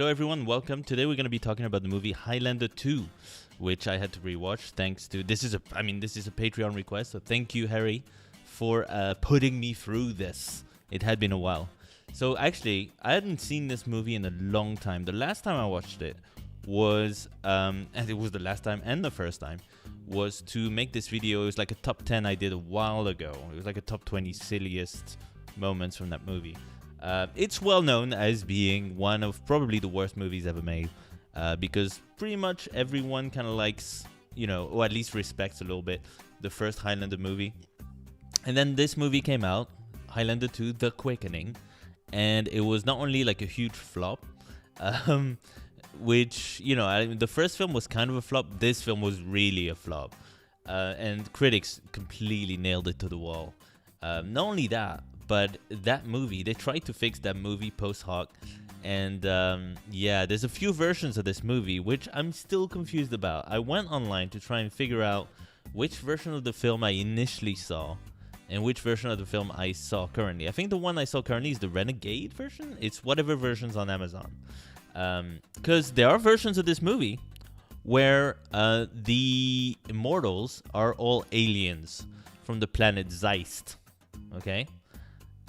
Hello everyone, welcome. Today we're going to be talking about the movie Highlander II, which I had to rewatch thanks to this is a Patreon request, so thank you Harry for putting me through this. It had been a while. So actually, I hadn't seen this movie in a long time. The last time I watched it was and it was the last time and the first time was to make this video. It was like a top 10 I did a while ago. It was like a top 20 silliest moments from that movie. It's well known as being one of probably the worst movies ever made, because pretty much everyone kind of likes, or at least respects a little bit, the first Highlander movie. And then this movie came out, Highlander II, The Quickening, and it was not only like a huge flop, which, the first film was kind of a flop, this film was really a flop, and critics completely nailed it to the wall. Not only that, but that movie, they tried to fix that movie post hoc, and there's a few versions of this movie which I'm still confused about. I went online to try and figure out which version of the film I initially saw and which version of the film I saw currently. I think the one I saw currently is the Renegade version. It's whatever version's on Amazon, because there are versions of this movie where the immortals are all aliens from the planet Zeist. Okay.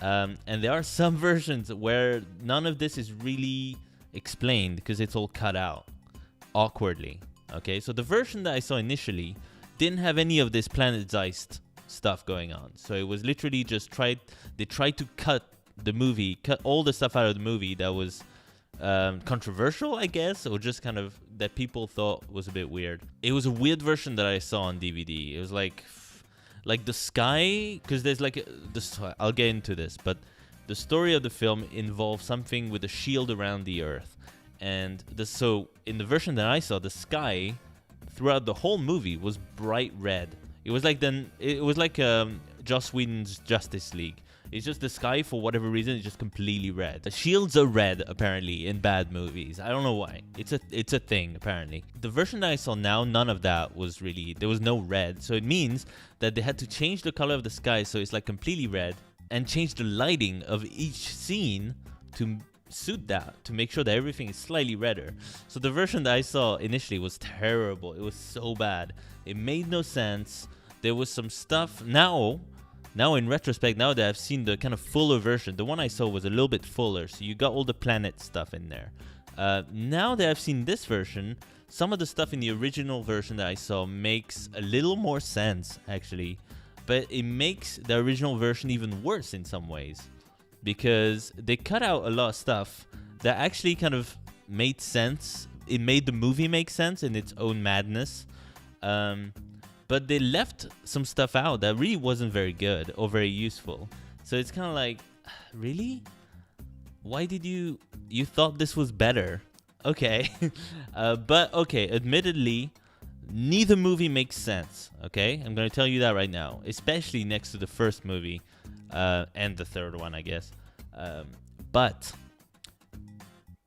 And there are some versions where none of this is really explained because it's all cut out awkwardly. Okay, so the version that I saw initially didn't have any of this Planet Zeist stuff going on. So it was literally just they tried to cut all the stuff out of the movie that was controversial, I guess, or just kind of that people thought was a bit weird. It was a weird version that I saw on DVD. It was like the sky, because there's I'll get into this, but the story of the film involves something with a shield around the earth, and so in the version that I saw, the sky throughout the whole movie was bright red. It was like Joss Whedon's Justice League. It's just the sky, for whatever reason, is just completely red. The shields are red, apparently, in bad movies. I don't know why. It's a thing, apparently. The version that I saw now, none of that was really... There was no red. So it means that they had to change the color of the sky so it's like completely red, and change the lighting of each scene to suit that, to make sure that everything is slightly redder. So the version that I saw initially was terrible. It was so bad. It made no sense. There was some stuff... Now, in retrospect, now that I've seen the kind of fuller version, the one I saw was a little bit fuller, so you got all the planet stuff in there. Now that I've seen this version, some of the stuff in the original version that I saw makes a little more sense, actually. But it makes the original version even worse in some ways, because they cut out a lot of stuff that actually kind of made sense. It made the movie make sense in its own madness. But they left some stuff out that really wasn't very good or very useful. So it's kind of like, really? Why did you thought this was better? Okay. But okay, admittedly, neither movie makes sense. Okay, I'm going to tell you that right now, especially next to the first movie and the third one, I guess. But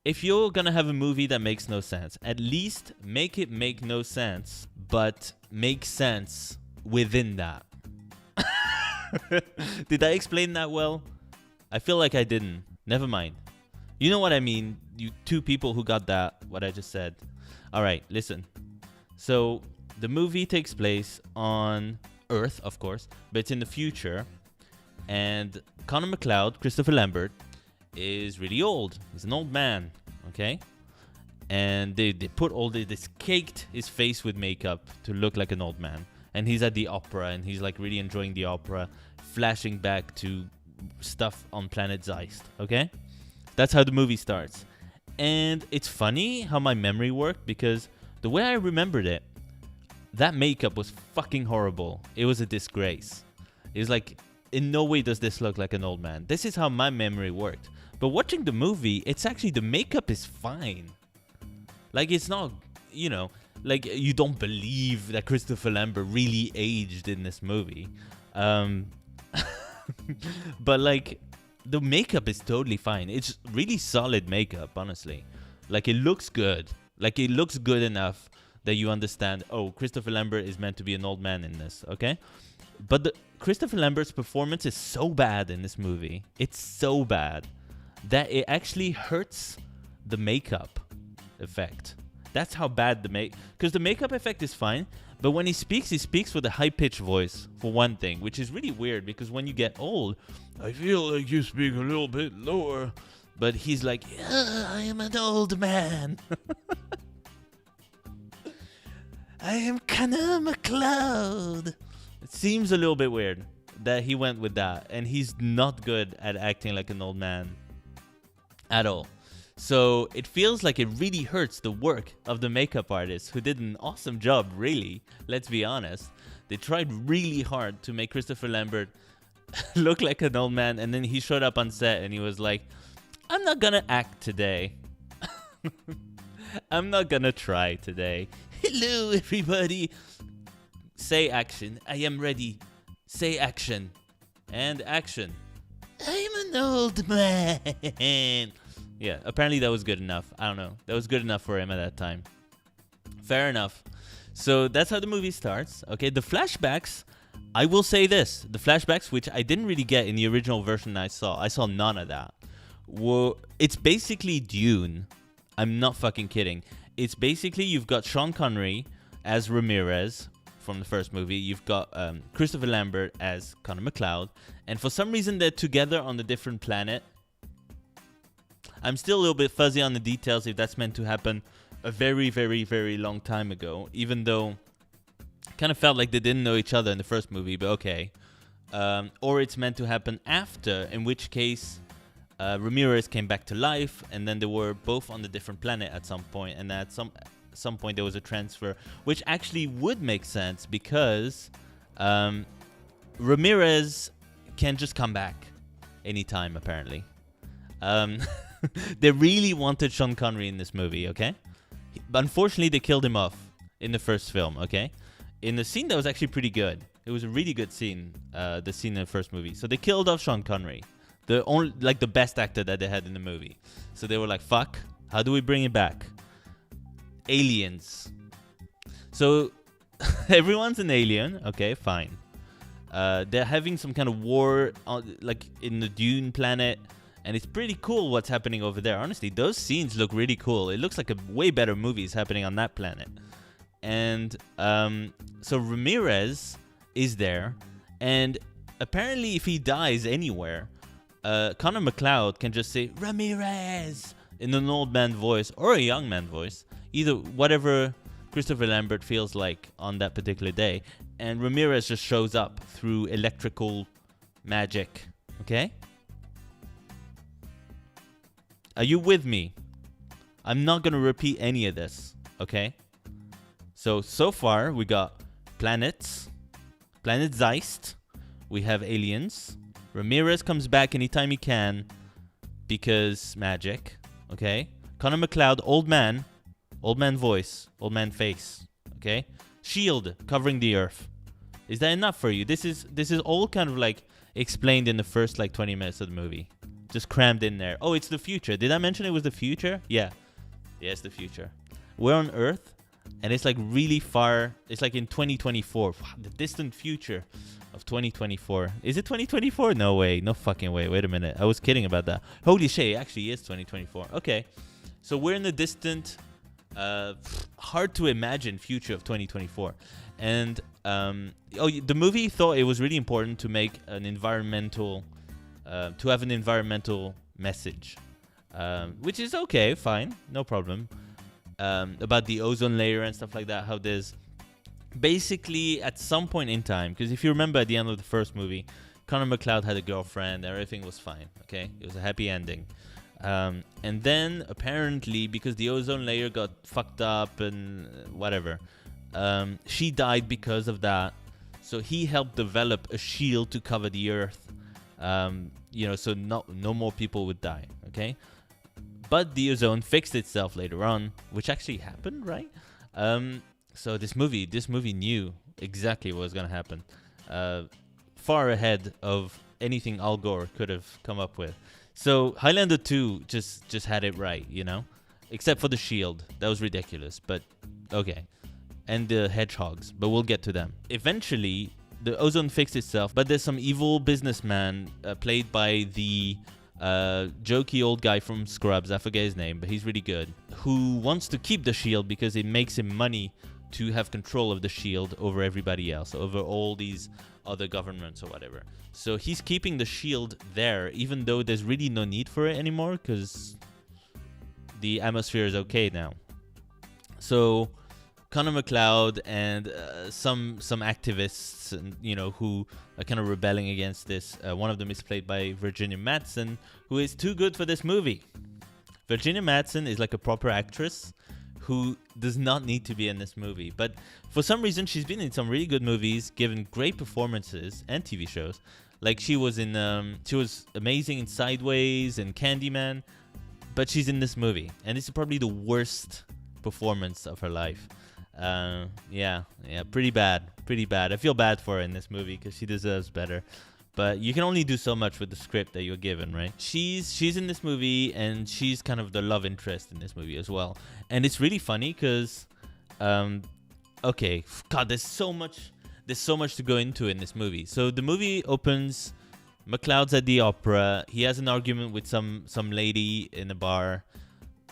if you're going to have a movie that makes no sense, at least make it make no sense, but make sense within that. Did I explain that well? I feel like I didn't. Never mind. You know what I mean, you two people who got that, what I just said. All right, listen. So the movie takes place on Earth, of course, but it's in the future. And Connor McLeod, Christopher Lambert, is really old. He's an old man, okay? And they put this caked his face with makeup to look like an old man. And he's at the opera, and he's like really enjoying the opera, flashing back to stuff on planet Zeist, okay? That's how the movie starts. And it's funny how my memory worked, because the way I remembered it, that makeup was fucking horrible. It was a disgrace. It was like, in no way does this look like an old man. This is how my memory worked. But watching the movie, it's actually, the makeup is fine. Like, it's not, like, you don't believe that Christopher Lambert really aged in this movie. But, like, the makeup is totally fine. It's really solid makeup, honestly. Like, it looks good. Like, it looks good enough that you understand, oh, Christopher Lambert is meant to be an old man in this, okay? But Christopher Lambert's performance is so bad in this movie. It's so bad that it actually hurts the makeup effect. That's how bad because the makeup effect is fine, but when he speaks with a high-pitched voice, for one thing, which is really weird because when you get old, I feel like you speak a little bit lower. But he's like, yeah, I am an old man. I am Connor McLeod. It seems a little bit weird that he went with that, and he's not good at acting like an old man at all. So it feels like it really hurts the work of the makeup artist, who did an awesome job, really. Let's be honest. They tried really hard to make Christopher Lambert look like an old man, and then he showed up on set and he was like, I'm not gonna act today. I'm not gonna try today. Hello, everybody. Say action. I am ready. Say action. And action. I'm an old man. Yeah, apparently that was good enough. I don't know. That was good enough for him at that time. Fair enough. So that's how the movie starts. Okay, the flashbacks, I will say this. The flashbacks, which I didn't really get in the original version I saw none of that. Well, it's basically Dune. I'm not fucking kidding. It's basically, you've got Sean Connery as Ramirez from the first movie. You've got Christopher Lambert as Connor McLeod. And for some reason, they're together on a different planet. I'm still a little bit fuzzy on the details if that's meant to happen a very, very, very long time ago. Even though it kind of felt like they didn't know each other in the first movie, but okay. Or it's meant to happen after, in which case Ramirez came back to life, and then they were both on a different planet at some point, and at some point there was a transfer, which actually would make sense because Ramirez can just come back anytime, apparently. They really wanted Sean Connery in this movie, okay? But unfortunately, they killed him off in the first film, okay? In the scene that was actually pretty good. It was a really good scene, the scene in the first movie. So they killed off Sean Connery, the best actor that they had in the movie. So they were like, fuck, how do we bring it back? Aliens. So everyone's an alien, okay, fine. They're having some kind of war, like in the Dune planet. And it's pretty cool what's happening over there. Honestly, those scenes look really cool. It looks like a way better movie is happening on that planet. And so Ramirez is there. And apparently if he dies anywhere, Connor McLeod can just say, Ramirez, in an old man voice or a young man voice. Either whatever Christopher Lambert feels like on that particular day. And Ramirez just shows up through electrical magic. Okay? Are you with me? I'm not going to repeat any of this, okay? So far, we got planets, Planet Zeist, we have aliens, Ramirez comes back anytime he can because magic, okay? Connor McLeod, old man voice, old man face, okay? Shield covering the earth. Is that enough for you? This is all kind of like explained in the first like 20 minutes of the movie. Just crammed in there. Oh, it's the future. Did I mention it was the future? Yeah. Yeah, it's the future. We're on Earth, and it's like really far. It's like in 2024. The distant future of 2024. Is it 2024? No way. No fucking way. Wait a minute. I was kidding about that. Holy shit, it actually is 2024. Okay. So we're in the distant, hard to imagine future of 2024. And the movie thought it was really important to make an environmental... to have an environmental message, which is okay, fine, no problem. About the ozone layer and stuff like that, how there's basically at some point in time, because if you remember at the end of the first movie, Connor McLeod had a girlfriend, everything was fine, okay? It was a happy ending. And then apparently, because the ozone layer got fucked up and whatever, she died because of that. So he helped develop a shield to cover the earth. So no more people would die, okay? But the ozone fixed itself later on, which actually happened, right? So this movie knew exactly what was going to happen, far ahead of anything Al Gore could have come up with. So Highlander 2 just had it right, you know? Except for the shield. That was ridiculous, but okay. And the hedgehogs, but we'll get to them. Eventually... the ozone fixed itself, but there's some evil businessman played by the jokey old guy from Scrubs, I forget his name, but he's really good, who wants to keep the shield because it makes him money to have control of the shield over everybody else, over all these other governments or whatever. So he's keeping the shield there, even though there's really no need for it anymore, because the atmosphere is okay now. So Connor McLeod and some activists, and, you know, who are kind of rebelling against this. One of them is played by Virginia Madsen, who is too good for this movie. Virginia Madsen is like a proper actress who does not need to be in this movie. But for some reason, she's been in some really good movies, given great performances and TV shows. Like she was amazing in Sideways and Candyman, but she's in this movie, and this is probably the worst performance of her life. Yeah, pretty bad. I feel bad for her in this movie because she deserves better. But you can only do so much with the script that you're given, right? She's in this movie, and she's kind of the love interest in this movie as well. And it's really funny because, okay, God, there's so much to go into in this movie. So the movie opens, McLeod's at the opera. He has an argument with some lady in a bar.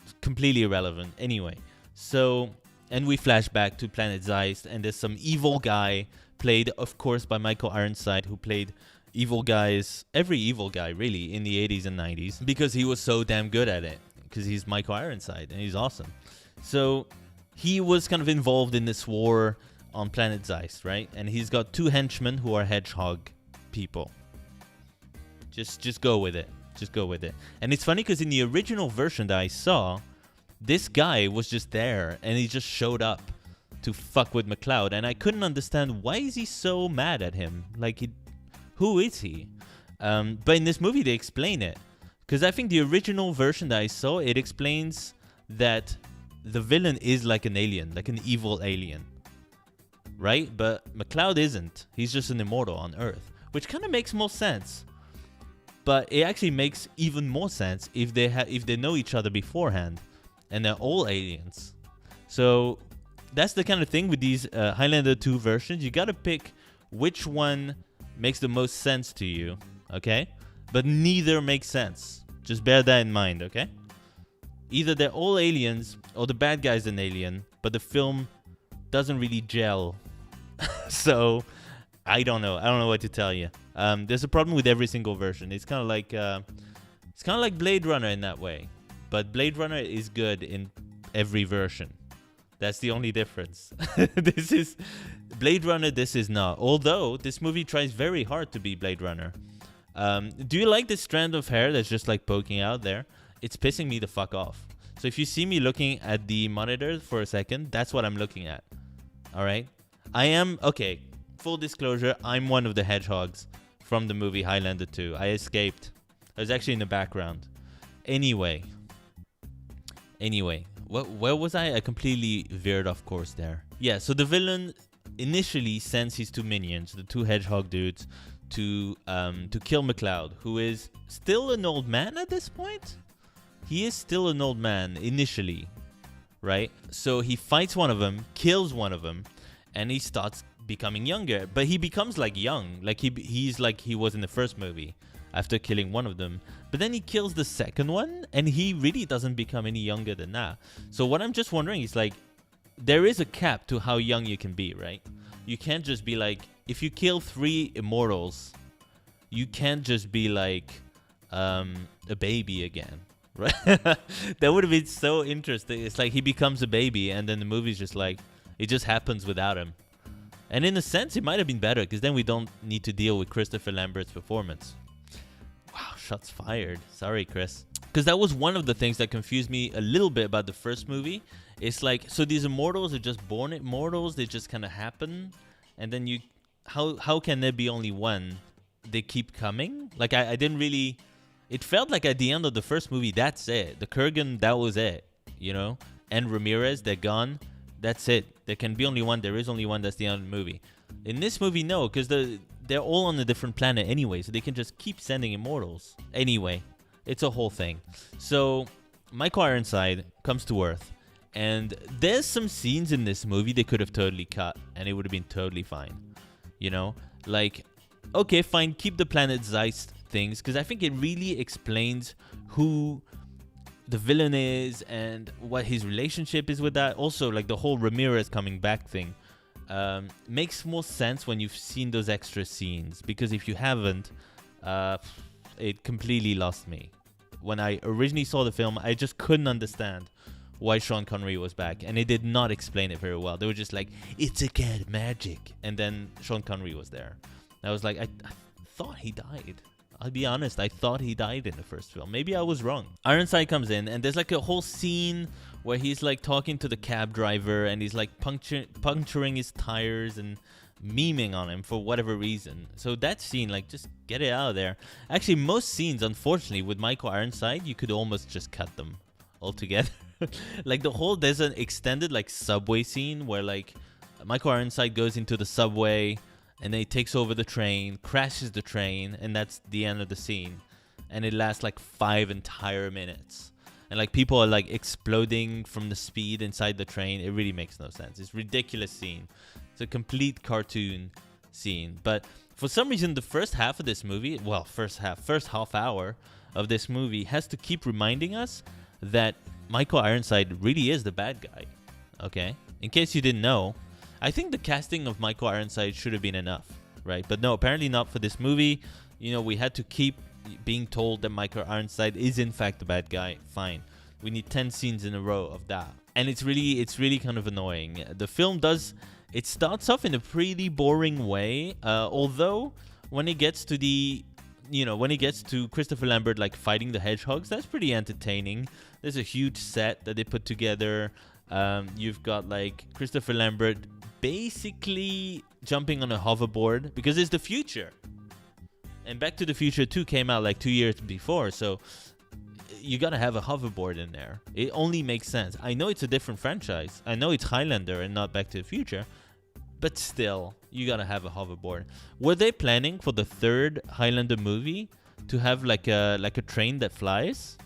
It's completely irrelevant. Anyway, so, and we flash back to Planet Zeist, and there's some evil guy played, of course, by Michael Ironside, who played every evil guy really in the 80s and 90s, because he was so damn good at it, because he's Michael Ironside and he's awesome. So he was kind of involved in this war on Planet Zeist, right? And he's got two henchmen who are hedgehog people. Just go with it. And it's funny because in the original version that I saw, this guy was just there and he just showed up to fuck with McLeod, and I couldn't understand why is he so mad at him. Like, who is he? But in this movie they explain it, because I think the original version that I saw, it explains that the villain is like an alien, like an evil alien, right? But McLeod isn't. He's just an immortal on Earth, which kind of makes more sense. But it actually makes even more sense if they know each other beforehand, and they're all aliens. So that's the kind of thing with these Highlander 2 versions. You gotta pick which one makes the most sense to you, okay? But neither makes sense. Just bear that in mind, okay? Either they're all aliens, or the bad guy's an alien, but the film doesn't really gel. So I don't know what to tell you. There's a problem with every single version. It's kind of like Blade Runner in that way, but Blade Runner is good in every version. That's the only difference. This is Blade Runner, this is not. Although this movie tries very hard to be Blade Runner. Do you like this strand of hair that's just like poking out there? It's pissing me the fuck off. So if you see me looking at the monitor for a second, that's what I'm looking at. All right? Okay, full disclosure, I'm one of the hedgehogs from the movie Highlander 2. I escaped. I was actually in the background. Anyway, where was I? I completely veered off course there. Yeah, so the villain initially sends his two minions, the two hedgehog dudes, to kill McLeod, who is still an old man at this point. He is still an old man initially, right? So he fights one of them, kills one of them, and he starts becoming younger. But he becomes like young, like he's like he was in the first movie after killing one of them. But then he kills the second one, and he really doesn't become any younger than that. So what I'm just wondering is, like, there is a cap to how young you can be, right? You can't just be like, if you kill 3 immortals, you can't just be like a baby again, right? That would have been so interesting. It's like he becomes a baby, and then the movie's just like, it just happens without him. And in a sense, it might have been better, because then we don't need to deal with Christopher Lambert's performance. Wow, shots fired. Sorry, Chris. Because that was one of the things that confused me a little bit about the first movie. It's like, so these immortals are just born immortals, they just kind of happen, and then how can there be only one? They keep coming? Like, I didn't really... It felt like at the end of the first movie, that's it. The Kurgan, that was it, you know? And Ramirez, they're gone. That's it. There can be only one. There is only one. That's the end of the movie. In this movie, no, because they're all on a different planet anyway, so they can just keep sending immortals. Anyway, it's a whole thing. So Michael Ironside comes to Earth, and there's some scenes in this movie they could have totally cut, and it would have been totally fine. You know? Like, okay, fine, keep the Planet Zeist things, because I think it really explains who the villain is and what his relationship is with that. Also, like the whole Ramirez coming back thing makes more sense when you've seen those extra scenes, because if you haven't, it completely lost me. When I originally saw the film, I just couldn't understand why Sean Connery was back, and they did not explain it very well. They were just like, it's a cat magic, and then Sean Connery was there. And I was like, I thought he died. I'll be honest, I thought he died in the first film. Maybe I was wrong. Ironside comes in, and there's like a whole scene where he's like talking to the cab driver, and he's like puncturing his tires and memeing on him for whatever reason. So that scene, like, just get it out of there. Actually, most scenes, unfortunately, with Michael Ironside, you could almost just cut them altogether. Like there's an extended like subway scene where like Michael Ironside goes into the subway and then he takes over the train, crashes the train, and that's the end of the scene. And it lasts like 5 entire minutes. And like people are like exploding from the speed inside the train. It really makes no sense. It's a ridiculous scene. It's a complete cartoon scene. But for some reason, the first half of this movie, first half hour of this movie has to keep reminding us that Michael Ironside really is the bad guy. Okay? In case you didn't know, I think the casting of Michael Ironside should have been enough, right? But no, apparently not for this movie. You know, we had to keep being told that Michael Ironside is in fact the bad guy. Fine. We need 10 scenes in a row of that. And it's really kind of annoying. The film it starts off in a pretty boring way, although when it gets to Christopher Lambert like fighting the hedgehogs, that's pretty entertaining. There's a huge set that they put together. You've got like Christopher Lambert basically jumping on a hoverboard because it's the future. And Back to the Future 2 came out like 2 years before, so you gotta have a hoverboard in there. It only makes sense. I know it's a different franchise. I know it's Highlander and not Back to the Future, but still, you gotta have a hoverboard. Were they planning for the third Highlander movie to have like a train that flies?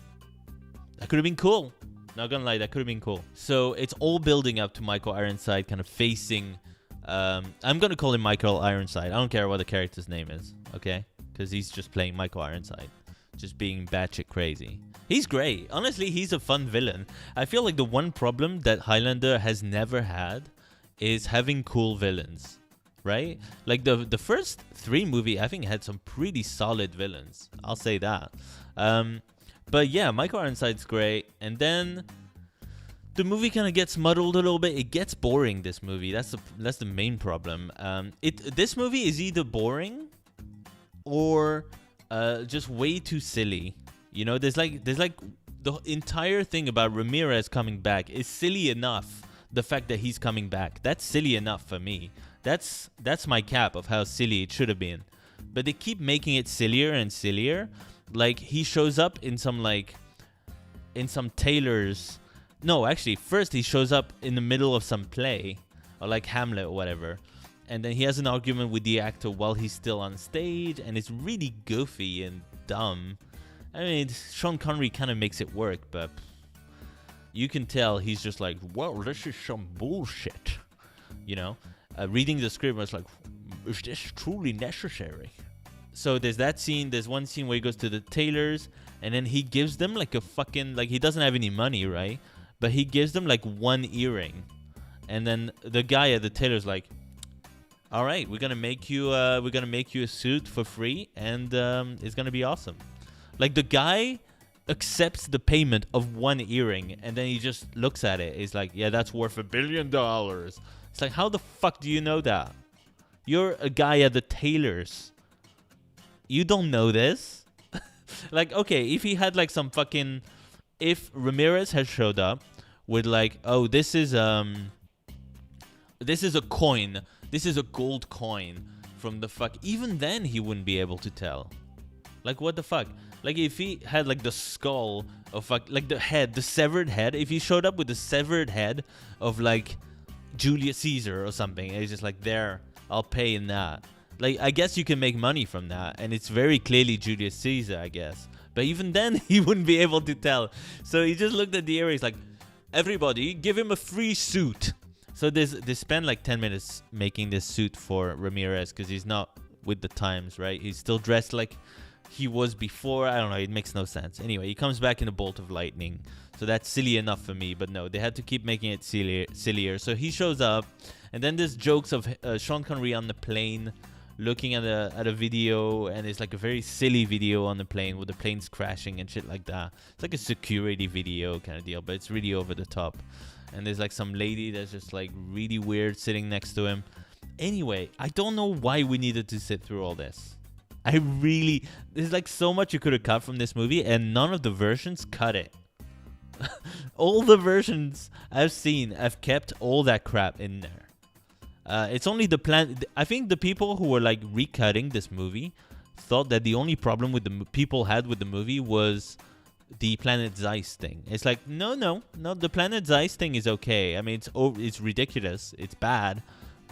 That could have been cool. Not gonna lie, that could have been cool. So it's all building up to Michael Ironside kind of facing... I'm gonna call him Michael Ironside. I don't care what the character's name is, okay? Because he's just playing Michael Ironside. Just being batshit crazy. He's great. Honestly, he's a fun villain. I feel like the one problem that Highlander has never had is having cool villains, right? Like the first 3 movies, I think, had some pretty solid villains. I'll say that. But yeah, Michael Ironside's great. And then the movie kind of gets muddled a little bit. It gets boring, this movie. That's the main problem. This movie is either boring or just way too silly. You know, there's like the entire thing about Ramirez coming back is silly enough. The fact that he's coming back, that's silly enough for me. That's my cap of how silly it should have been. But they keep making it sillier and sillier. Like he shows up in some tailors. No, actually, first he shows up in the middle of some play, or like Hamlet or whatever. And then he has an argument with the actor while he's still on stage, and it's really goofy and dumb. I mean, Sean Connery kind of makes it work, but you can tell he's just like, well, this is some bullshit. You know? Reading the script, I was like, is this truly necessary? So there's that scene. There's one scene where he goes to the tailors, and then he gives them like a fucking... Like, he doesn't have any money, right? But he gives them like one earring. And then the guy at the tailor's like, all right, we're gonna make you a suit for free, and it's gonna be awesome. Like the guy accepts the payment of one earring, and then he just looks at it. He's like, yeah, that's worth $1 billion. It's like, how the fuck do you know that? You're a guy at the tailor's. You don't know this? Like, okay, if he had like some fucking... If Ramirez had showed up with like, oh, this is a coin. This is a gold coin from the fuck. Even then, he wouldn't be able to tell. Like, what the fuck? Like, if he had like the skull of like the head, the severed head. If he showed up with the severed head of like Julius Caesar or something, and he's just like, there, I'll pay in that. Like, I guess you can make money from that, and it's very clearly Julius Caesar, I guess. But even then, he wouldn't be able to tell. So he just looked at the earrings like, everybody, give him a free suit. So they spend like 10 minutes making this suit for Ramirez because he's not with the times, right? He's still dressed like he was before. I don't know. It makes no sense. Anyway, he comes back in a bolt of lightning. So that's silly enough for me. But no, they had to keep making it sillier. So he shows up. And then there's jokes of Sean Connery on the plane looking at a video. And it's like a very silly video on the plane with the planes crashing and shit like that. It's like a security video kind of deal. But it's really over the top. And there's like some lady that's just like really weird sitting next to him. Anyway, I don't know why we needed to sit through all this. There's like so much you could have cut from this movie, and none of the versions cut it. All the versions I've seen have kept all that crap in there. It's only I think the people who were like recutting this movie thought that the only problem with people had with the movie was the Planet Zeiss thing. It's like, no, the Planet Zeiss thing is okay. I mean, it's ridiculous. It's bad.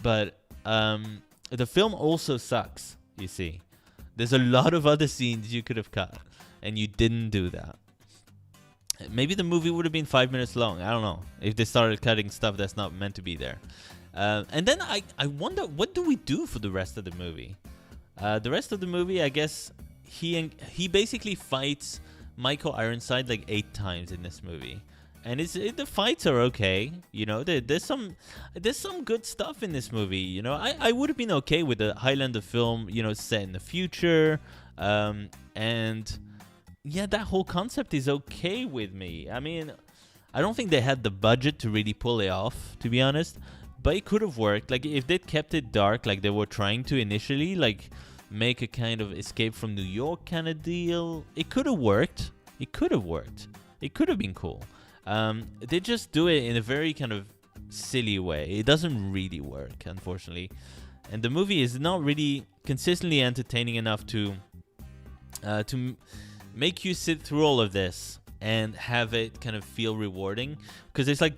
But the film also sucks, you see. There's a lot of other scenes you could have cut, and you didn't do that. Maybe the movie would have been 5 minutes long. I don't know. If they started cutting stuff that's not meant to be there. And then I wonder, what do we do for the rest of the movie? The rest of the movie, I guess, he basically fights Michael Ironside like 8 times in this movie. And the fights are okay, you know. There's some good stuff in this movie, you know. I would have been okay with the Highlander film, you know, set in the future, and yeah, that whole concept is okay with me. I mean, I don't think they had the budget to really pull it off, to be honest, but it could have worked. Like if they'd kept it dark, like they were trying to initially, like make a kind of Escape from New York kind of deal, it could have worked. It could have worked. It could have been cool. They just do it in a very kind of silly way. It doesn't really work, unfortunately. And the movie is not really consistently entertaining enough to make you sit through all of this and have it kind of feel rewarding. Because it's like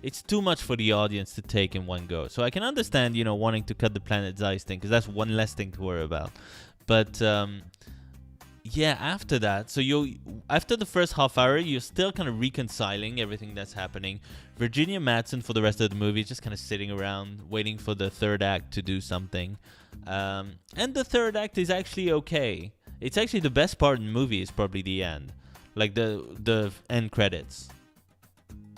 it's too much for the audience to take in one go. So I can understand, you know, wanting to cut the Planet Zeiss thing, because that's one less thing to worry about. But yeah, after that, so after the first half hour, you're still kind of reconciling everything that's happening. Virginia Madsen for the rest of the movie is just kind of sitting around waiting for the third act to do something. And the third act is actually okay. It's actually the best part in the movie is probably the end. Like the end credits.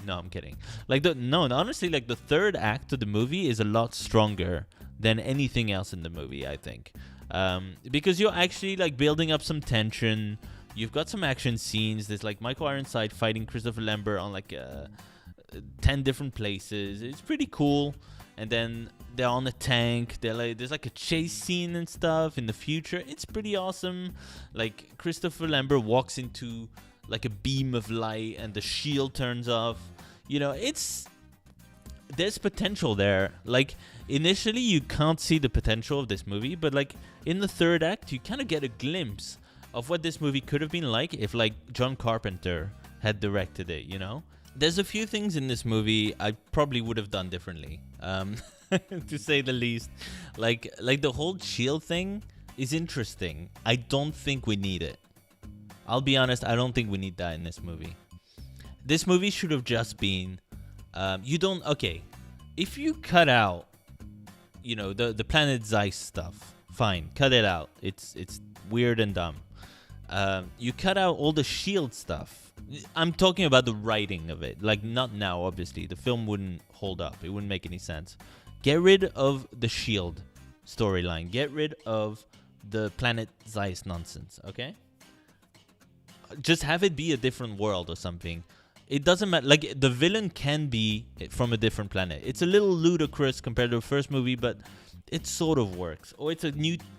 No, I'm kidding. Honestly, like the third act of the movie is a lot stronger than anything else in the movie, I think. Because you're actually like building up some tension. You've got some action scenes. There's like Michael Ironside fighting Christopher Lambert on like 10 different places. It's pretty cool. And then they're on a tank. There's like a chase scene and stuff in the future. It's pretty awesome. Like Christopher Lambert walks into like a beam of light and the shield turns off. You know, there's potential there. Like initially you can't see the potential of this movie, but like in the third act you kind of get a glimpse of what this movie could have been like if like John Carpenter had directed it, you know. There's a few things in this movie I probably would have done differently, to say the least. Like the whole shield thing is interesting. I don't think we need it. I'll be honest, I don't think we need that in this movie. This movie should have just been if you cut out, you know, the Planet Zeiss stuff, fine, cut it out. It's weird and dumb. You cut out all the shield stuff. I'm talking about the writing of it. Like, not now, obviously. The film wouldn't hold up. It wouldn't make any sense. Get rid of the shield storyline. Get rid of the Planet Zeiss nonsense, okay? Just have it be a different world or something. It doesn't matter. Like, the villain can be from a different planet. It's a little ludicrous compared to the first movie, but it sort of works. Or it's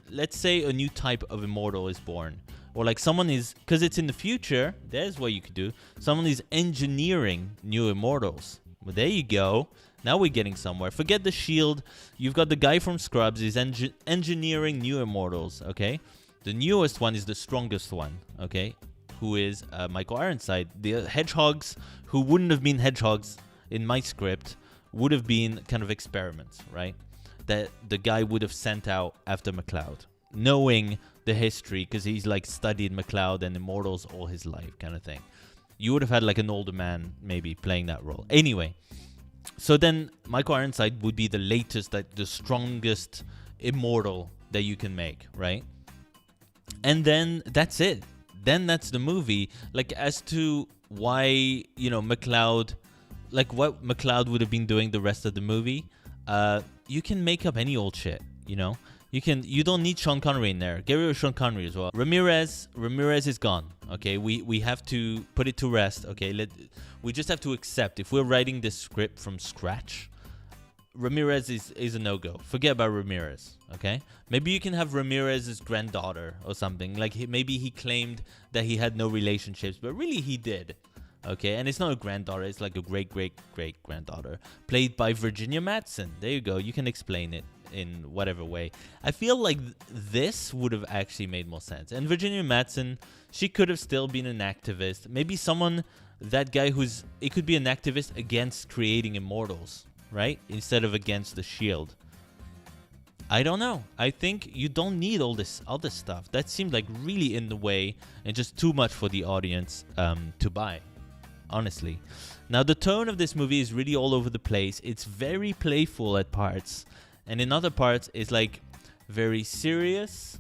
let's say a new type of immortal is born. Or like someone is, because it's in the future, there's what you could do. Someone is engineering new immortals. Well, there you go. Now we're getting somewhere. Forget the shield. You've got the guy from Scrubs. He's engineering new immortals, okay? The newest one is the strongest one, okay? Who is Michael Ironside. The hedgehogs, who wouldn't have been hedgehogs in my script, would have been kind of experiments, right? That the guy would have sent out after McCloud, knowing the history, because he's like studied McCloud and Immortals all his life, kind of thing. You would have had like an older man maybe playing that role. Anyway, so then Michael Ironside would be the latest, like the strongest immortal that you can make, right? And then that's it. Then that's the movie. Like, as to why, McLeod, like what McLeod would have been doing the rest of the movie, you can make up any old shit, You don't need Sean Connery in there. Get rid of Sean Connery as well. Ramirez is gone. Okay, we have to put it to rest. Okay, we just have to accept, if we're writing this script from scratch, Ramirez is a no-go. Forget about Ramirez, okay? Maybe you can have Ramirez's granddaughter or something. Like, maybe he claimed that he had no relationships, but really he did, okay? And it's not a granddaughter. It's like a great-great-great-granddaughter, played by Virginia Madsen. There you go. You can explain it in whatever way. I feel like this would have actually made more sense. And Virginia Madsen, she could have still been an activist. Maybe that guy it could be an activist against creating immortals, right? Instead of against the shield. I don't know. I think you don't need all this other stuff. That seemed like really in the way and just too much for the audience to buy, honestly. Now, the tone of this movie is really all over the place. It's very playful at parts, and in other parts it's like very serious,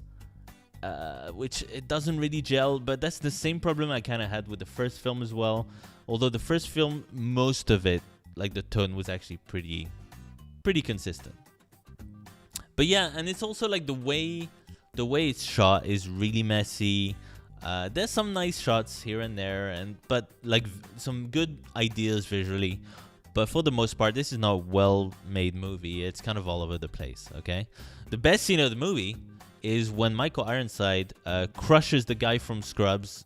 which it doesn't really gel. But that's the same problem I kind of had with the first film as well. Although the first film, most of it, like the tone was actually pretty consistent. But yeah, and it's also like the way it's shot is really messy. There's some nice shots here and there, but like some good ideas visually. But for the most part, this is not a well-made movie. It's kind of all over the place, okay? The best scene of the movie is when Michael Ironside crushes the guy from Scrubs,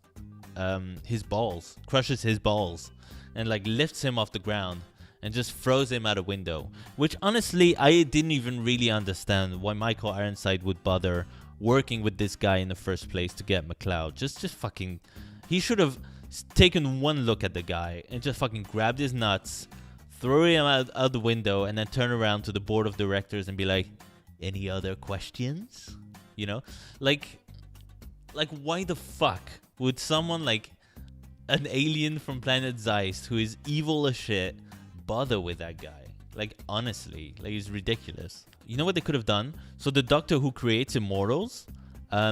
crushes his balls, and like lifts him off the ground and just throws him out a window. Which honestly, I didn't even really understand why Michael Ironside would bother working with this guy in the first place to get McLeod. Just fucking, he should have taken one look at the guy and just fucking grabbed his nuts, throw him out the window, and then turn around to the board of directors and be like, any other questions? Like why the fuck would someone like an alien from planet Zeist who is evil as shit bother with that guy? Like, honestly, like, it's ridiculous. You know what they could have done? So the doctor who creates immortals,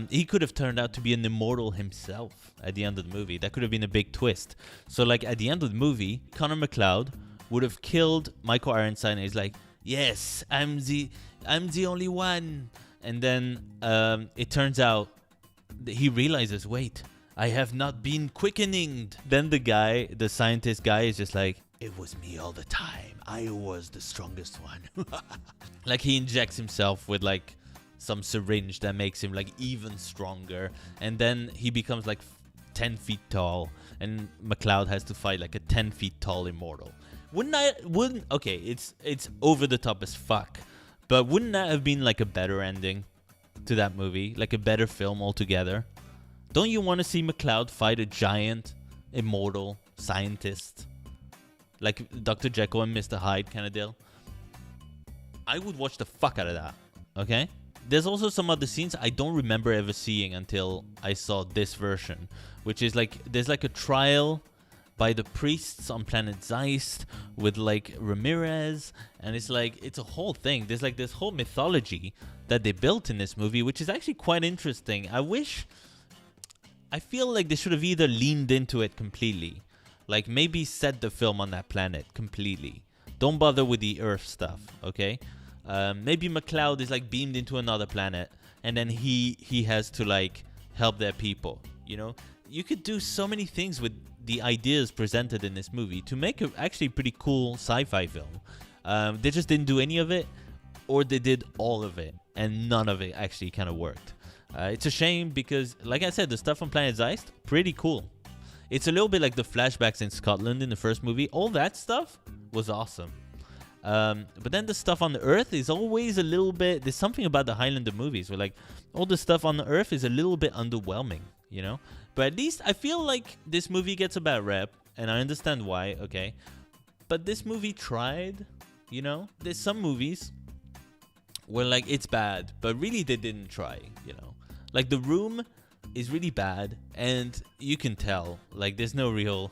he could have turned out to be an immortal himself at the end of the movie. That could have been a big twist. So like at the end of the movie, Connor McLeod would have killed Michael Ironside, and he's like, yes, I'm the only one. And then it turns out that he realizes, wait, I have not been quickening. Then the scientist guy is just like, it was me all the time. I was the strongest one. Like, he injects himself with like some syringe that makes him like even stronger. And then he becomes like 10 feet tall. And McLeod has to fight like a 10 feet tall immortal. Okay, it's over the top as fuck. But wouldn't that have been like a better ending to that movie? Like a better film altogether? Don't you want to see McLeod fight a giant, immortal scientist? Like Dr. Jekyll and Mr. Hyde kind of deal? I would watch the fuck out of that, okay? There's also some other scenes I don't remember ever seeing until I saw this version, which is like, there's like a trial by the priests on planet Zeist with like Ramirez, and it's like, it's a whole thing. There's like this whole mythology that they built in this movie, which is actually quite interesting. I feel like they should have either leaned into it completely, like maybe set the film on that planet completely. Don't bother with the Earth stuff, okay? Maybe McLeod is like beamed into another planet, and then he has to like help their people, You could do so many things with the ideas presented in this movie to make a actually pretty cool sci-fi film. They just didn't do any of it, or they did all of it, and none of it actually kind of worked. It's a shame because, like I said, the stuff on Planet Zeist, pretty cool. It's a little bit like the flashbacks in Scotland in the first movie. All that stuff was awesome. But then the stuff on the Earth is always a little bit... There's something about the Highlander movies where like all the stuff on the Earth is a little bit underwhelming, But at least I feel like this movie gets a bad rep, and I understand why, okay? But this movie tried, There's some movies where like it's bad, but really they didn't try, Like The Room is really bad, and you can tell, like, there's no real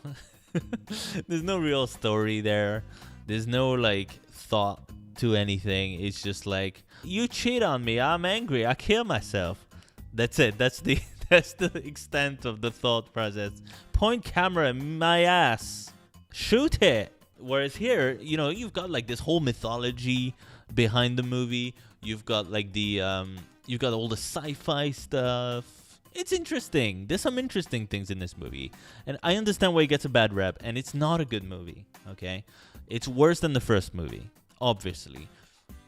there's no real story there. There's no like thought to anything. It's just like, you cheat on me, I'm angry, I kill myself. That's it. That's That's the extent of the thought process. Point camera in my ass. Shoot it. Whereas here, you know, you've got like this whole mythology behind the movie. You've got like you've got all the sci-fi stuff. It's interesting. There's some interesting things in this movie. And I understand why it gets a bad rep, and it's not a good movie, okay? It's worse than the first movie, obviously.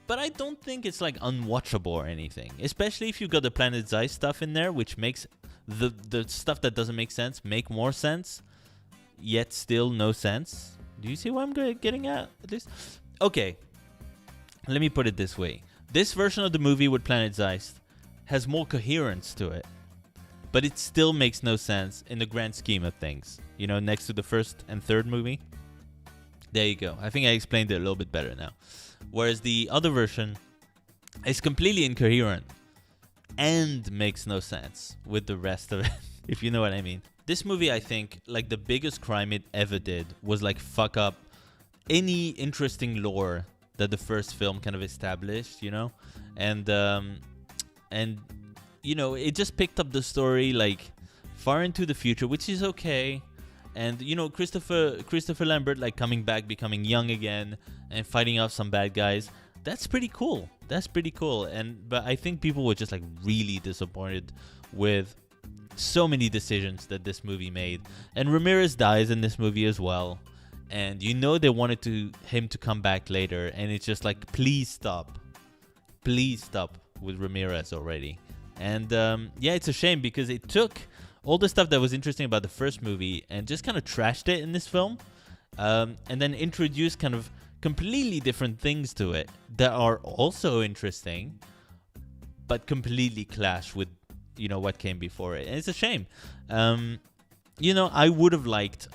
But I don't think it's like unwatchable or anything, especially if you've got the Planet Zeiss stuff in there, which makes the stuff that doesn't make sense make more sense, yet still no sense. Do you see what I'm getting at this? Okay, let me put it this way. This version of the movie with Planet Zeiss has more coherence to it, but it still makes no sense in the grand scheme of things. You know, next to the first and third movie. There you go. I think I explained it a little bit better now. Whereas the other version is completely incoherent and makes no sense with the rest of it, if you know what I mean. This movie, I think, like the biggest crime it ever did was like fuck up any interesting lore that the first film kind of established, you know? And you know, it just picked up the story like far into the future, which is okay. And you know, Christopher Lambert like coming back, becoming young again, and fighting off some bad guys. That's pretty cool. That's pretty cool. But I think people were just like really disappointed with so many decisions that this movie made. And Ramirez dies in this movie as well. And you know they wanted him to come back later, and it's just like, please stop with Ramirez already. And yeah, it's a shame because it took all the stuff that was interesting about the first movie and just kind of trashed it in this film, and then introduced kind of completely different things to it that are also interesting, but completely clash with, you know, what came before it. And it's a shame. You know, I would have liked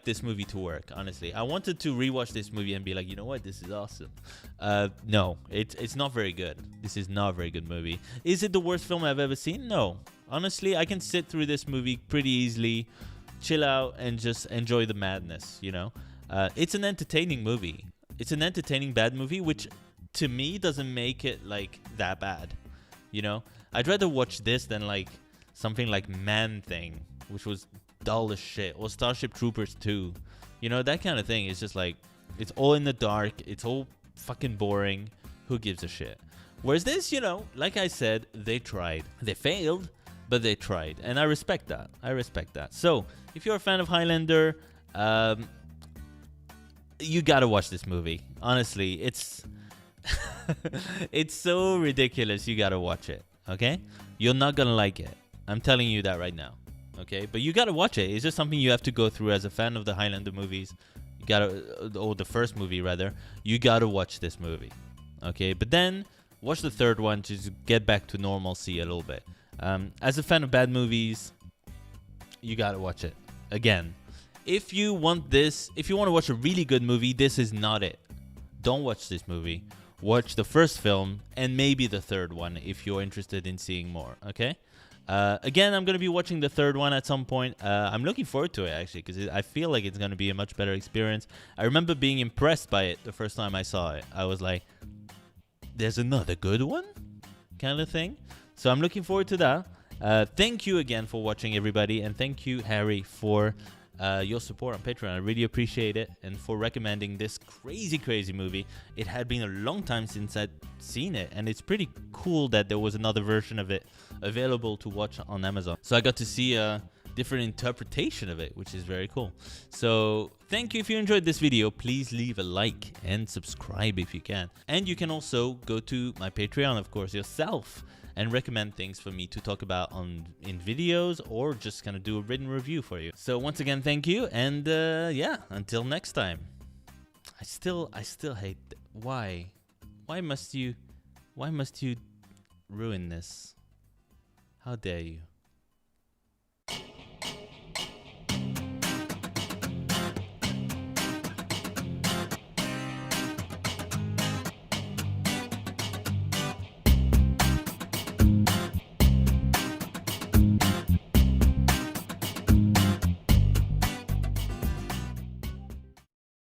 this movie to work, honestly. I wanted to rewatch this movie and be like, you know what, this is awesome. No, it's not very good. This is not a very good movie. Is it the worst film I've ever seen? No. Honestly, I can sit through this movie pretty easily, chill out, and just enjoy the madness, you know? It's an entertaining movie. It's an entertaining bad movie, which to me doesn't make it like that bad, you know? I'd rather watch this than like something like Man-Thing, which was dull as shit, or Starship Troopers 2. You know, that kind of thing. It's just like, it's all in the dark, it's all fucking boring. Who gives a shit? Whereas this, you know, like I said, they tried. They failed, but they tried, and I respect that. I respect that. So if you're a fan of Highlander, you gotta watch this movie. Honestly, it's it's so ridiculous. You gotta watch it. Okay, you're not gonna like it. I'm telling you that right now. Okay, but you gotta watch it. It's just something you have to go through as a fan of the Highlander movies. You gotta, or the first movie rather. You gotta watch this movie. Okay, but then watch the third one to get back to normalcy a little bit. As a fan of bad movies, you gotta watch it again. If you want to watch a really good movie, this is not it. Don't watch this movie. Watch the first film and maybe the third one if you're interested in seeing more. Okay. Again, I'm going to be watching the third one at some point. I'm looking forward to it, actually, because I feel like it's going to be a much better experience. I remember being impressed by it the first time I saw it. I was like, there's another good one? Kind of thing. So I'm looking forward to that. Thank you again for watching, everybody. And thank you, Harry, for your support on Patreon. I really appreciate it. And for recommending this crazy, crazy movie. It had been a long time since I'd seen it. And it's pretty cool that there was another version of it available to watch on Amazon. So I got to see a different interpretation of it, which is very cool. So thank you. If you enjoyed this video, please leave a like and subscribe if you can. And you can also go to my Patreon, of course, yourself, and recommend things for me to talk about in videos, or just kind of do a written review for you. So once again, thank you, and yeah, until next time. I still hate why must you ruin this? How dare you?